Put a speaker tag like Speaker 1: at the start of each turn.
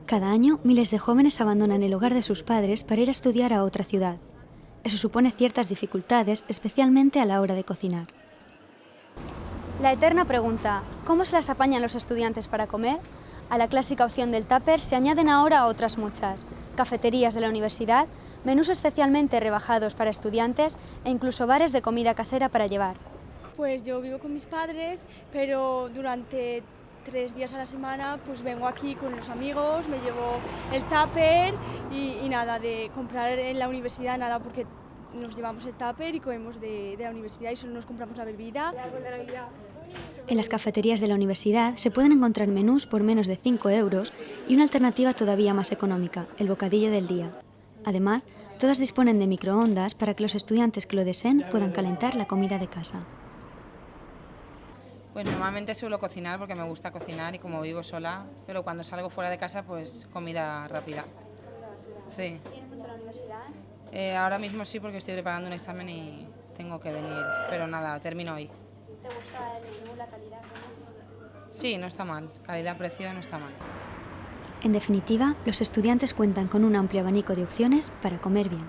Speaker 1: Cada año, miles de jóvenes abandonan el hogar de sus padres para ir a estudiar a otra ciudad. Eso supone ciertas dificultades, especialmente a la hora de cocinar. La eterna pregunta, ¿cómo se las apañan los estudiantes para comer? A la clásica opción del tupper se añaden ahora otras muchas. Cafeterías de la universidad, menús especialmente rebajados para estudiantes e incluso bares de comida casera para llevar.
Speaker 2: Pues yo vivo con mis padres, pero durante 3 días a la semana pues vengo aquí con los amigos, me llevo el tupper y nada, de comprar en la universidad nada, porque nos llevamos el tupper y comemos de la universidad y solo nos compramos la bebida.
Speaker 1: En las cafeterías de la universidad se pueden encontrar menús por menos de 5 euros y una alternativa todavía más económica, el bocadillo del día. Además, todas disponen de microondas para que los estudiantes que lo deseen puedan calentar la comida de casa.
Speaker 3: Pues normalmente suelo cocinar porque me gusta cocinar y como vivo sola, pero cuando salgo fuera de casa, pues comida rápida. Sí.
Speaker 1: ¿Tienes mucho la universidad?
Speaker 3: Ahora mismo sí, porque estoy preparando un examen y tengo que venir, pero nada, termino hoy.
Speaker 1: ¿Te gusta el menú, la calidad?
Speaker 3: Sí, no está mal. Calidad-precio no está mal.
Speaker 1: En definitiva, los estudiantes cuentan con un amplio abanico de opciones para comer bien.